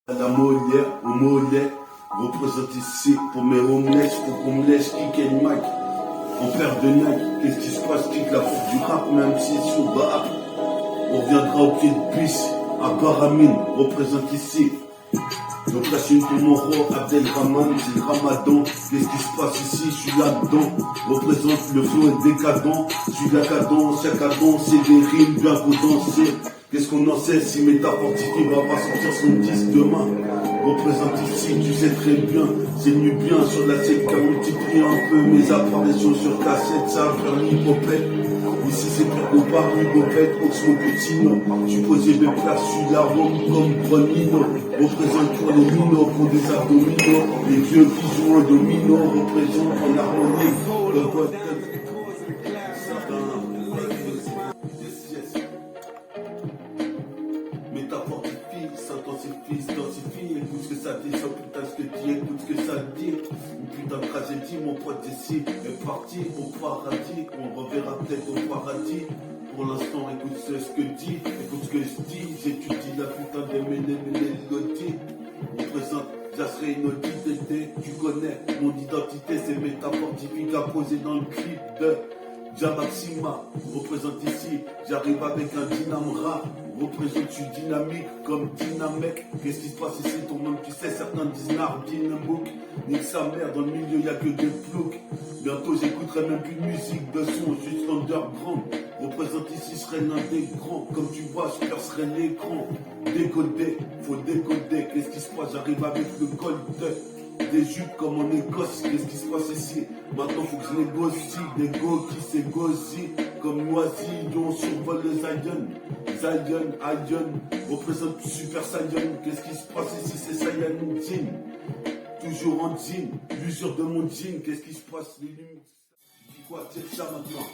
La Molière, au mollet, représente ici pour mes homeless, pour qu'on me laisse kicker le mic. En père de Nike, qu'est-ce qui se passe, kick la porte du rap, même si c'est sur rap. On reviendra au pied de bis, à Baramine, représente ici. Donc là c'est une pour mon roi, Abdelrahman, c'est le ramadan. Qu'est-ce qui se passe ici, je suis là-dedans. Représente le flow est décadent. Je suis la cadence, c'est des rimes bien condensées. Qu'est-ce qu'on en sait si Métafortifié va pas sortir son disque demain. Représente ici, tu sais très bien, c'est nu bien sur la scène qui a multiplié un peu mes apparitions sur cassette, ça va faire l'hypopète. Ici c'est pire qu'au bar, l'hypopète, Oxmo Puccino. Je suis posé mes places, je suis la ronde comme Bronino. Représente pour les minos, pour des abdominaux. Les vieux qui jouent un domino, représentent en harmonie. Le pote. Métafortifie, s'intensifie, s'intensifie. Écoute ce que ça dit, ça putain ce que tu écoutes ce que ça dit. Une putain de tragédie, mon pote ici est parti au paradis. On reverra peut-être au paradis. Pour l'instant, écoute ce que dit, écoute ce que je dis. J'étudie la putain des mélodies. On présente, j'asserai une identité. Tu connais mon identité, c'est Métafortifie à poser dans le clip de Jamaxima. Représente ici, j'arrive avec un dynamra. Représente, je suis dynamique comme dynamèque. Qu'est-ce qui se passe ici, ton nom, tu sais, certains disent Nardinebook. Nique sa mère, dans le milieu, y a que des ploucs. Bientôt, j'écouterai même plus de musique, de son, juste underground. Représente ici, je serai l'un des grands. Comme tu vois, je percerai l'écran. Décoder, faut décoder. Qu'est-ce qui se passe, j'arrive avec le gold des jupes comme en Écosse, qu'est-ce qui se passe ici? Maintenant faut que je négocie, des go qui s'égosient comme Noisillon survole le Zion. Zion, représente Super Saiyan, qu'est-ce qui se passe ici? C'est Saiyan Jean, toujours en jean, l'usure de mon jean, qu'est-ce qui se passe? Les lumières, dis quoi? Check ça maintenant.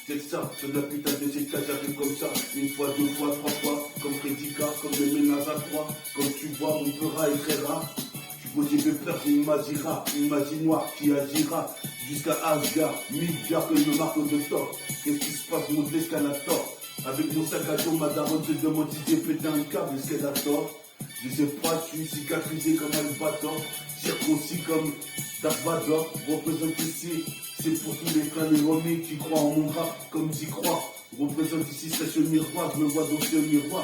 Check ça, sur la putain de GK, j'arrive comme ça, une fois, deux fois, trois fois, comme Prédicat, comme les ménages à trois, comme tu vois, mon peur est très rare. J'ai de peur, c'est une magie noire qui agira jusqu'à Asgard, Midgard que je marque de tort. Qu'est-ce qui se passe, mon escalator? Avec mon sac à dos, ma daronne se demande si j'ai pété un câble, est-ce qu'elle a tort? Je sais pas, je suis cicatrisé comme Albator, circoncis comme Dark Vador. Représente ici, c'est pour tous les frères et homies qui croient en mon rap comme j'y crois. Représente ici, c'est ce miroir, je me vois dans ce miroir.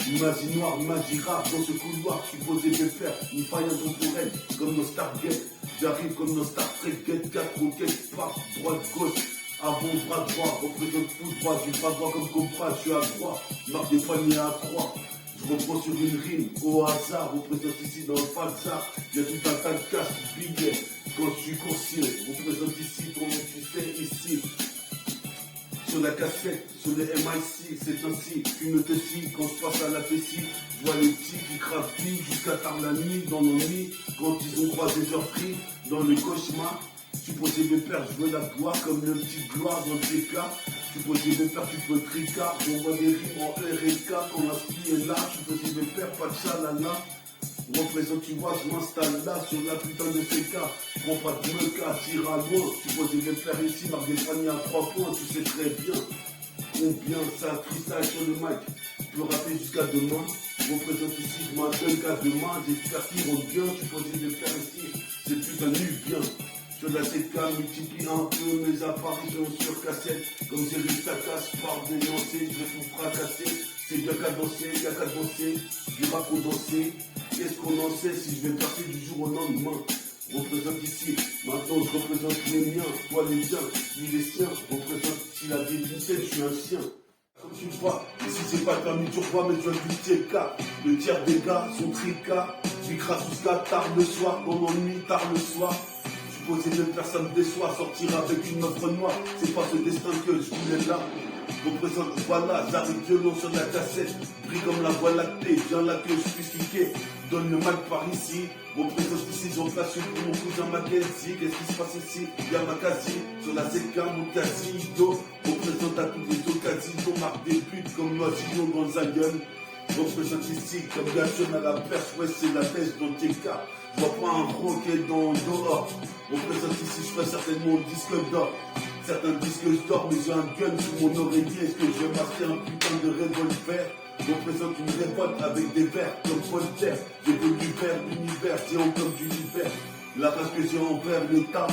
Une magie noire, une magie rare dans ce couloir, je suis posé de fer, une faille intemporelle, comme nos Stargate. J'arrive comme nos Star Trek, Get 4 roquettes, part, droite, gauche, avant, bras droit, représente tout droit, du bras droit comme Cobra, je suis à droite, marque des paniers à croix. Je reprends sur une rime, au hasard, représente ici dans le falsar, il y a tout un tas de cash, billets, quand je suis coursier, représente ici, ton nom tu sais, ici. Sur la cassette, sur les MIC, c'est ainsi, tu me te scies, quand je passe à la vessie, je vois les petits qui crapillent jusqu'à tard la nuit, dans nos nuits, quand ils ont croisé leurs prix, dans le cauchemar, tu posais mes pères, je veux la gloire, comme le petit gloire dans le TK, tu posais mes pères, tu peux tricard, j'envoie des rimes en RK, quand la fille est là, tu posais mes pères, pas de chalala. Représente, tu vois, je m'installe là sur la putain de CK. Prends pas de meca, tire à loin. Tu poses des faire ici, marque des paniers à 3 points, tu sais très bien combien ça freestyle sur le mic. Tu peux rapper jusqu'à demain. Représente ici, je m'appelle qu'à demain. J'espère qu'ils vont bien, tu poses des faire ici. C'est putain nu bien. Sur la CK, multiplie un peu mes apparitions sur cassette. Comme j'ai vu ta casse par dénoncer, je vais tout fracasser. C'est bien qu'à danser, du rap condensé. Qu'est-ce qu'on en sait si je vais passer du jour au lendemain? Représente ici, maintenant je représente les miens, toi les tiens, lui les siens. Représente si la vie d'une scène, je suis un chien. Comme tu vois, ici c'est pas permis, tu vois, mais tu as du TK. Le tiers des gars sont tricas. J'écrase jusqu'à tard le soir, dans l'ennui, tard le soir. Supposé même personne me déçoit, sortir avec une offre noire. C'est pas ce destin que je voulais là. Représente, voilà, j'arrive violon sur la cassette. Brille comme la voie lactée, viens là que je puisse cliquer. Donne le mic par ici. Représente ici, j'en place une pour mon cousin Mackenzie. Qu'est-ce qui se passe ici? Y'a ma casi, sur la ZK, mon casino. Représente à tous les occasions, marque des buts comme Noisillon dans le Zion. Représente ici, comme Gachon à la perche, ouais c'est la pêche dans TK. Je vois pas un roquet dans dehors. Représente ici, je ferai certainement le disque d'or. Certains disent que je dors, mais j'ai un gun sous mon oreiller. Est-ce que je vais marquer un putain de revolver? Représente une révolte avec des vers comme Voltaire. J'évolue vers l'univers, géant comme du l'hiver. La race que j'ai envers l'État.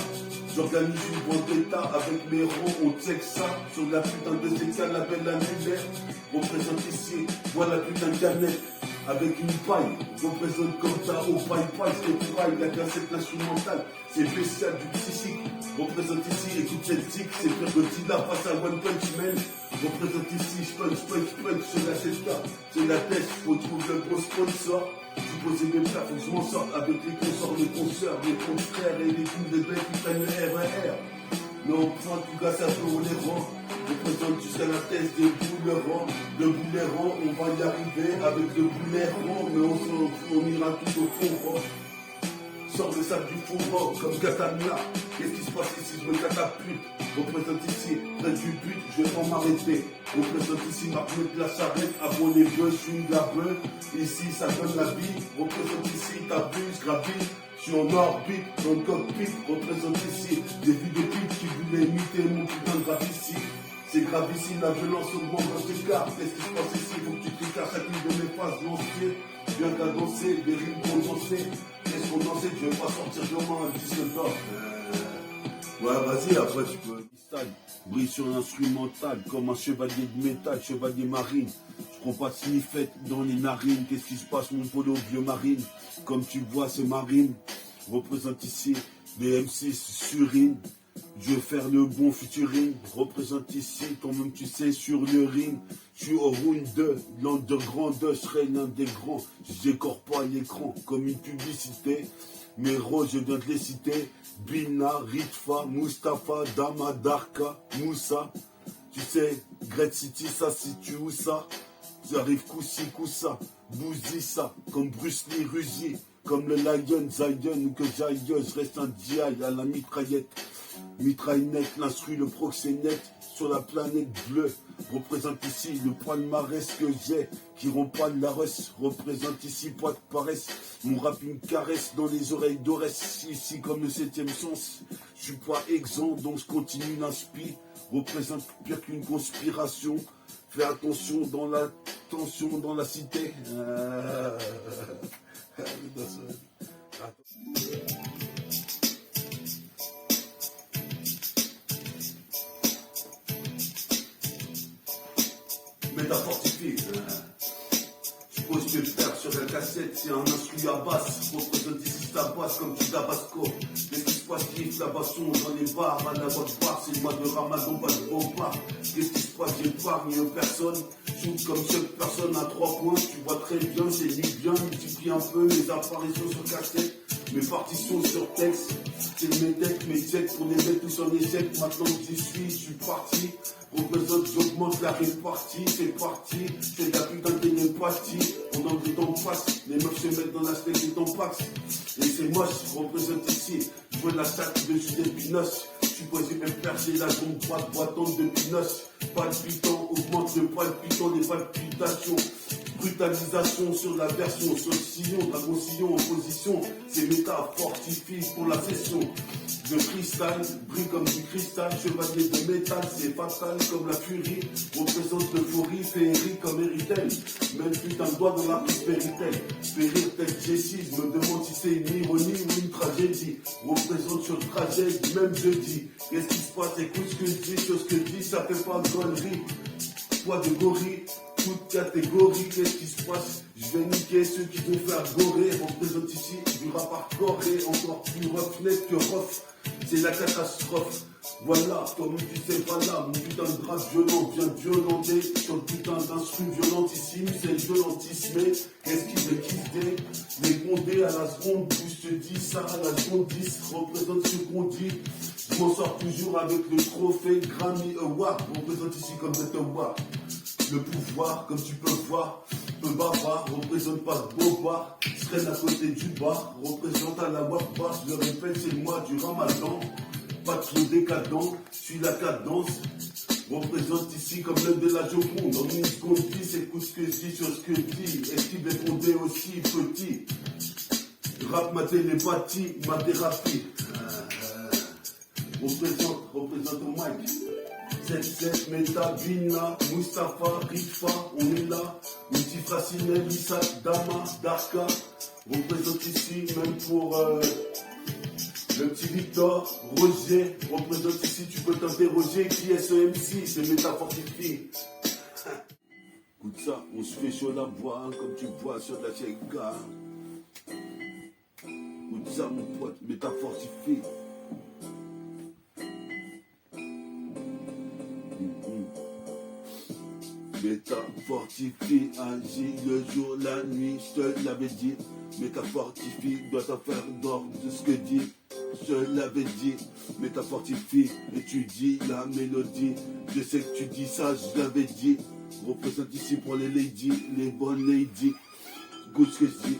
J'organise une vendetta avec mes rangs, on check ça. Sur la putain de CK, la belle annulaire. Représente ici, voilà putain de canette. Avec une paille, représente comme ça au paille-paille, c'est paille, la cassette instrumentale, c'est spécial du psychique. Représente ici, écoute cette tic, c'est pire que Godzilla face à One Punch Man. Représente ici, punch sur la CK, c'est la tête, faut trouver le gros sponsor. Je posais mes plats, faut que je m'en sorte avec les consorts, les consoeurs, les confrères et les coups de bêtes qui prennent le RER. Mais on prend tout gars, ça pour les rangs. Représente jusqu'à la thèse des boulerons. Le bouleron, on va y arriver avec le bouleron, mais on ira tout au fond. Sors le sable du fond comme Katana. Qu'est-ce qui se passe ici? Je me catapulte. Représente ici, près du but, je vais pas m'arrêter. Représente ici, Marc de la charrette, avant les bœufs, je suis de la bœuf. Ici, ça donne la vie. Représente ici, t'abuses, gravis. Je suis en orbite, dans le cockpit. Représente ici, des vues de pipes qui voulaient imiter mon putain de grave ici. C'est grave ici, la violence augmente dans tes cartes. Qu'est-ce qui se passe ici? Faut que tu t'écartes chacune de mes phases lancées. Bien qu'à danser, des rimes condensées. Qu'est-ce qu'on dansait? Je vais pas sortir de moi un disque d'or. Ouais, vas-y, après tu peux. Brille sur l'instrumental comme un chevalier de métal, chevalier marine. Je prends pas de sniffette dans les narines. Qu'est-ce qui se passe, mon polo vieux marine? Comme tu vois, c'est marine. Représente ici des M6 surine. Je vais faire le bon futurine. Représente ici, quand même tu sais, sur le ring. Je suis au round 2, l'an de grandeur, je serai l'un des grands. Je décore pas l'écran comme une publicité. Mes roses, je viens de les citer. Bina, Ritfa, Mustapha, Dama, Darka, Moussa. Tu sais, Great City, ça situe où ça? J'arrive Koussi, Koussa, Bouzi, ça. Comme Bruce Lee, Rusi. Comme le Lion, Zion ou que j'aille, je reste un DI à la mitraillette. Mitraillette, l'instru, le proxénète sur la planète bleue. Représente ici le palmarès que j'ai, qui rend pas de la russe. Représente ici pas de paresse. Mon rap une caresse dans les oreilles d'Orès. Ici comme le 7e sens. Je suis pas exempt, donc je continue l'inspi. Représente pire qu'une conspiration. Fais attention dans la tension dans la cité. Métaphortifié. Je pose tes frères sur la cassette, c'est un instru à basse. Représente ici ta basse comme du tabasco. Qu'est-ce qui se passe, kiffe la basson dans les bars, à la voix de bar, c'est le mois de Ramadan, pas de bon bar. Qu'est-ce qui se passe, j'épargne personne. Shoot comme chaque personne à 3 points, tu vois très bien, c'est ni bien, multiplie un peu les apparitions sur cassette. Mes partitions sur texte, c'est mes decks, mes checks pour les mettre tous en échec. Maintenant que j'y suis, je suis parti. Représente, j'augmente la répartie, c'est parti. C'est la putain de télépathie. Pendant que le temps passe, les meufs se mettent dans la steak et t'en passe. Et c'est moche, représente ici. Je vois la sac de Julien Pinoche. Je suis posé même percer la jambe droite boitante de Pinoche. Palpitant, augmente le palpitant, les palpitations. Brutalisation sur la version, sur le sillon, dragon sillon en position, c'est méta fortifie pour la session. De cristal, brille comme du cristal, chevalier de métal, c'est fatal comme la furie, représente l'euphorie, féerie comme Eritel, même putain de doigt dans la prospérité, périr tel Jessie, je me demande si c'est une ironie ou une tragédie, représente sur le trajet, même jeudi, qu'est-ce qui se passe, écoute ce que je dis, sur ce que je dis, ça fait pas de conneries, poids de gorille, toute catégorie, qu'est-ce qui se passe? Je vais niquer ceux qui vont faire gorer. Représente ici du rap hardcore et encore plus rough net que rough. C'est la catastrophe. Voilà, comme tu sais, voilà, mon putain de rap violent vient violenter sur le putain d'instru violentissime, c'est le violentisme. Qu'est-ce qu'il veut kiffer? Les bondés à la seconde, plus je te dis ça à la seconde 10, représente ce qu'on dit. Je m'en sors toujours avec le trophée Grammy Award, représente ici comme cet award. Le pouvoir, comme tu peux voir, peu bavard, représente pas de beau bar, je traîne à côté du bar, représente à la wap-bar, je le répète, c'est le mois du ramadan, pas trop décadent, suis la cadence, représente ici comme l'œil de la Joconde, en une seconde 10, écoute ce que je dis sur ce que je dis, est-ce répondait aussi petit, rap ma télépathie, ma thérapie, représente au mic. ZZ, Metabina, Mustafa, Rifa, on est là. Multifracine, Lisa, Dama, Darka. Représente ici, même pour le petit Victor, Roger. Représente ici, tu peux t'interroger. Qui est ce MC? C'est Métafortifie. Écoute ça, on se fait sur la voix, comme tu vois sur la Tchéka. Écoute ça, mon pote, Métafortifie. Métafortifie, agit le jour, la nuit, je te l'avais dit. Métafortifie, doit t'en faire d'ordre de ce que dit. Je l'avais dit, Métafortifie, étudie la mélodie. Je sais que tu dis ça, je l'avais dit. Représente ici pour les ladies, les bonnes ladies. Goûte ce que je dis.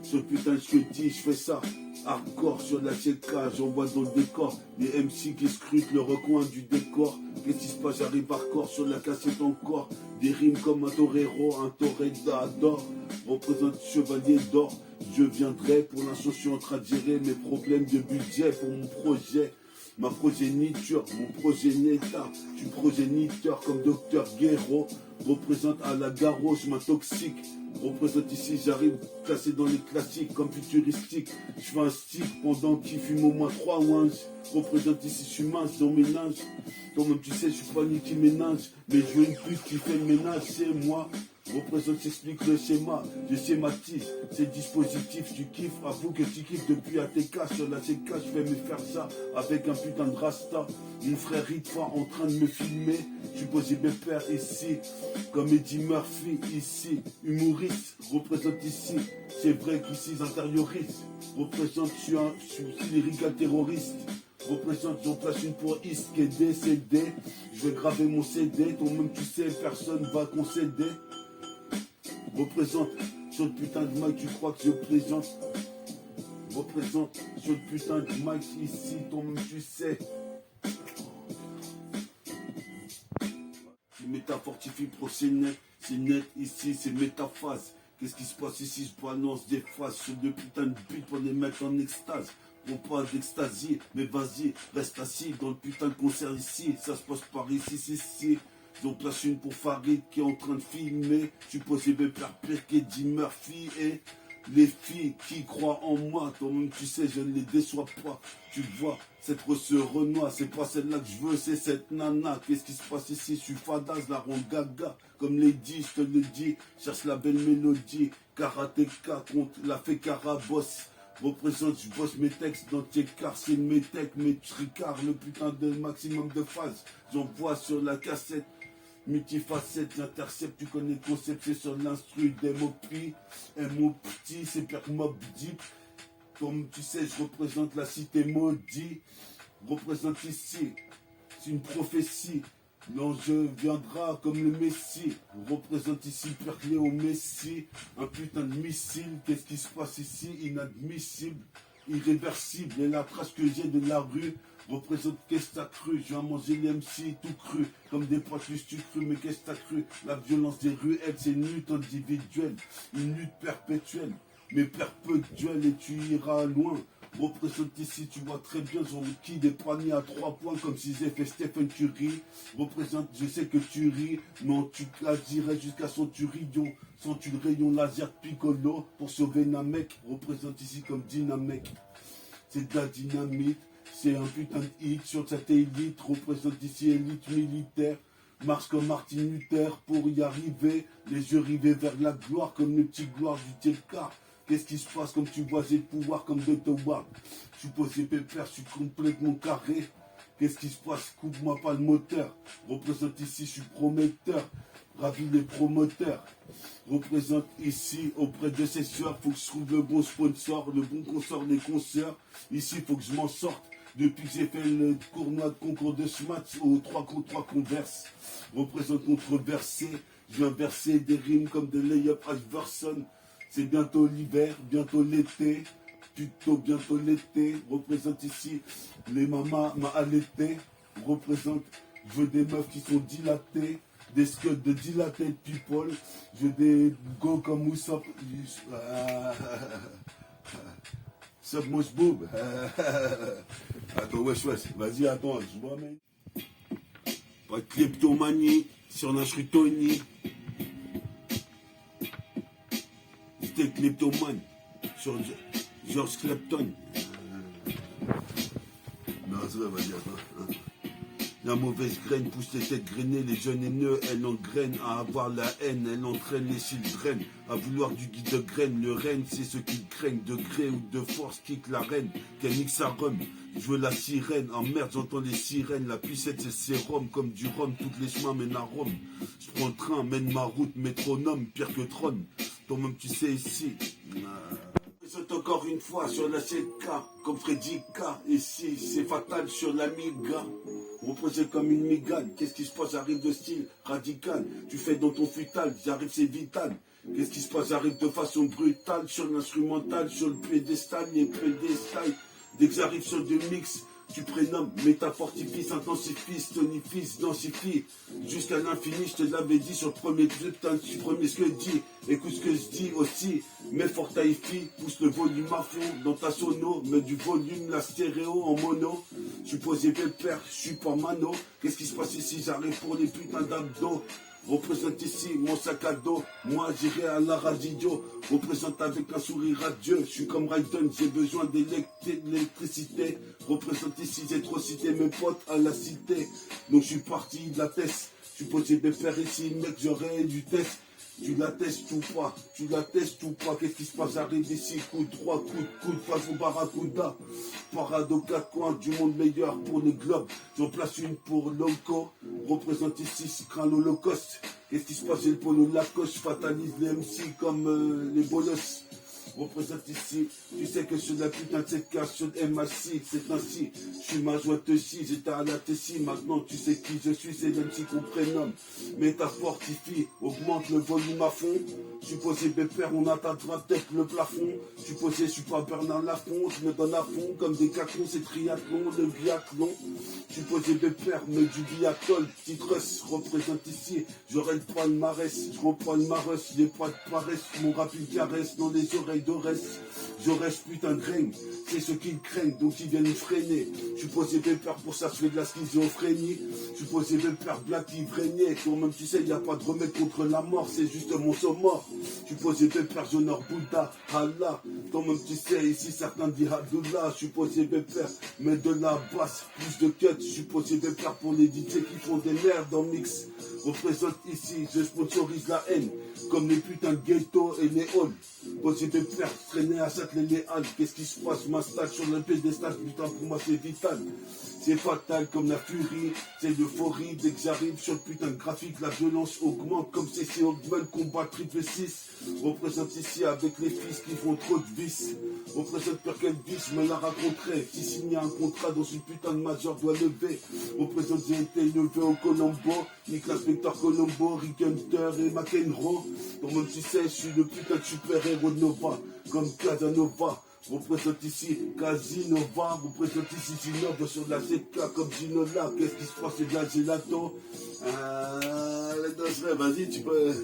Ce putain de ce que je dis, je fais ça. Hardcore sur la checkage, j'envoie dans le décor. Les MC qui scrutent le recoin du décor. Qu'est-ce qui se passe, j'arrive hardcore sur la cassette encore. Des rimes comme un torero, un torredador. Représente chevalier d'or. Je viendrai, pour l'instant je suis en train de gérer mes problèmes de budget pour mon projet. Ma progéniture, mon progéniteur, tu progéniteur comme Docteur Guerreau. Représente à la garo, je m'intoxique. Représente ici, j'arrive classé dans les classiques comme futuristique. Je fais un stick pendant qu'il fume au moins 3 wanges. Représente ici, je suis mince dans le ménage. Toi-même tu sais, je suis pas ni qui ménage. Mais je veux une pute qui fait le ménage, c'est moi. Représente, j'explique le schéma, je schématise, c'est dispositif, tu kiffes, avoue que tu kiffes depuis ATK, sur la CK, je vais me faire ça avec un putain de rasta, mon frère Ritfa en train de me filmer, je posé mes pères ici, comme Eddie Murphy ici, humoriste, représente ici, c'est vrai qu'ici j'intériorise, représente, je suis lyrical terroriste. Représente, j'en place une pour East qui est décédé. Je vais graver mon CD, toi-même tu sais, personne va concéder. Représente sur le putain de mic, tu crois que je plaisante. Représente sur le putain de mic ici, toi-même tu sais. C'est Métafortifie pro, c'est net ici, c'est métaphase. Qu'est-ce qui se passe ici? Je balance des phases sur deux putains de buts pour les mettre en extase. Bon, pas d'extasie, mais vas-y, reste assis dans le putain de concert ici. Ça se passe par ici. Ils ont placé une pour Farid qui est en train de filmer. Je suis posé mes pères pire qu'Eddie Murphy et les filles qui croient en moi. Toi-même, tu sais, je ne les déçois pas. Tu vois, cette Rosse Renoir, c'est pas celle-là que je veux, c'est cette nana. Qu'est-ce qui se passe ici? Je suis fadaz, la rond gaga. Comme Lady, je te le dis, cherche la belle mélodie. Karatéka contre la fée Carabosse. Représente, je bosse mes textes dans tes cars, c'est mes textes, mes tricards, le putain de maximum de phases. J'envoie sur la cassette, multifacette, j'intercepte, tu connais le concept, c'est sur l'instru des mots pris. Un mot petit, c'est Père Mob Deep. Comme tu sais, je représente la cité maudite. Représente ici, c'est une prophétie. L'enjeu viendra comme le Messie. Représente ici Père Léo Messi. Un putain de missile. Qu'est-ce qui se passe ici? Inadmissible, irréversible. Et la trace que j'ai de la rue représente qu'est-ce que t'as cru? Je viens manger les MC tout cru. Comme des potes tu cru, mais qu'est-ce que t'as cru? La violence des ruelles, c'est une lutte individuelle. Une lutte perpétuelle. Mais perpétuelle et tu iras loin. Représente ici, tu vois très bien, j'en qui des paniers à 3 points comme si j'ai fait Stephen Curry. Représente, je sais que tu ris, mais tu dirais jusqu'à son turillon, sans tu le rayon laser de Piccolo pour sauver Namek. Représente ici comme Dynamec. C'est de la dynamite, c'est un putain de hit sur cette élite. Représente ici élite militaire. Marche comme Martin Luther pour y arriver, les yeux rivés vers la gloire comme le petit gloire du TK. Qu'est-ce qui se passe comme tu vois, j'ai le pouvoir comme Dr. Ward. Je suis posé pépère, je suis complètement carré. Qu'est-ce qui se passe? Coupe-moi pas le moteur. Représente ici, je suis prometteur. Ravi les promoteurs. Représente ici auprès de ces soeurs. Faut que je trouve le bon sponsor, le bon consort des concerts. Ici, faut que je m'en sorte. Depuis que j'ai fait le concours de SMAT aux 3 contre 3 converse. Représente controversé. Je viens verser des rimes comme de Layup Iverson. C'est bientôt l'hiver, bientôt l'été, plutôt bientôt l'été. Représente ici les mamas m'a allaité. Représente, je veux des meufs qui sont dilatées, des scuds de dilated people. Je veux des go comme Moussop. Submosh boob. Attends, wesh, vas-y, attends, je vois, mec. Pas de kleptomanie, sur un Tony. C'était kleptomane, sur George Clapton. Non, c'est vrai, vas-y, attends. La mauvaise graine pousse les têtes grainées, les jeunes haineux, elle engraine à avoir la haine, elle entraîne les children à vouloir du guide de graines. Le règne, c'est ceux qui craignent de gré ou de force, quitte la reine, qu'elle nique sa rhum. Je veux la sirène, en merde j'entends les sirènes, la puissette c'est sérum, comme du rhum, toutes les chemins mènent à Rome. Je prends le train, mène ma route, métronome, pire que trône. Toi-même tu sais ici. Saute encore une fois sur la CK, comme Freddy K. Ici, c'est fatal sur l'Amiga. Reposé comme une migane. Qu'est-ce qui se passe? J'arrive de style radical. Tu fais dans ton futal, j'arrive, c'est vital. Qu'est-ce qui se passe? J'arrive de façon brutale sur l'instrumental, sur le piédestal, les piédestals. Dès que j'arrive sur du mix, tu prénommes, métafortifie, intensifie, tonifie, densifie, jusqu'à l'infini, je te l'avais dit sur le premier putain, tu premier ce que je dis, écoute ce que je dis aussi, mets fort taïfi, pousse le volume à fond dans ta sono, mets du volume, la stéréo en mono, je suis posé pépère, je suis pas mano, qu'est-ce qui se passe ici, j'arrive pour les putains d'abdos. Représente ici mon sac à dos, moi j'irai à la radio, représente avec un sourire radieux, je suis comme Raiden, j'ai besoin d'électricité, représente ici, j'ai trop cité mes potes à la cité, donc je suis parti de la test, je suis posé de faire ici, mec, j'aurais du test. Tu l'attestes ou pas? Tu l'attestes ou pas? Qu'est-ce qui se passe? J'arrive ici, coup de 3, coup de coude, face au barracuda. Parade aux quatre coins du monde meilleur pour les globes. J'en place une pour Loco. Représente ici, craint l'Holocauste. Qu'est-ce qui se passe? J'ai le polo Lacoste. Fatalise les MC comme les bolosses. Représente ici, tu sais que sur la putain de cette case, sur le MAC, c'est ainsi, je suis ma joie aussi, j'étais à la Tessie, maintenant tu sais qui je suis, c'est l'MC qu'on prénomme, métafortifie, augmente le volume à fond, je suis posé pépère, on atteindra peut-être le plafond, je suis posé, je suis pas Bernard Lafont, je me donne à fond, comme des cacons, c'est triathlon, le biathlon, je suis posé pépère, mais du biathlon, petite russe, représente ici, j'aurai le palmarès, je reprends le marès, j'ai pas de paresse, mon rapide caresse dans les oreilles d'Ores, je reste putain de graine, c'est ceux qui me craignent, donc ils viennent me freiner. Je suis posé pépère pour ça, je fais de la schizophrénie. Je suis posé pépère, black ivrénier. Toi-même tu sais, il n'y a pas de remède contre la mort, c'est juste mon mort. Je suis posé pépère, j'honore Bouddha, Allah. Toi-même tu sais, ici certains disent Abdullah. Je suis posé pépère, mais de la basse, plus de cut. Je suis posé pépère pour les DJ qui font des merdes en mix. Représente ici, je sponsorise la haine, comme les putains de ghetto et les halls. Posé pépère, traîner à Châtelet les Halles. Qu'est-ce qui se passe? Je m'installe sur le piédestal, putain pour moi c'est vital. C'est fatal comme la furie, c'est l'euphorie. Dès que j'arrive sur le putain de graphique, la violence augmente comme CC Hogman, combat triple 6. Représente ici avec les fils qui font trop de vices. Représente peur quel vice, me la raconterait. Si signer un contrat dans une putain de major doit lever. Représente j'ai été élevé au Colombo, nique l'inspecteur Colombo, Rick Hunter et McEnroe. Donc même tu sais, je suis le putain de super-héros de Nova, comme Casanova. Représente ici Casinova, représente ici Ginova sur la ZK comme Ginola. Qu'est-ce qui se passe? C'est de la gelato. Les deux, vas-y, tu peux.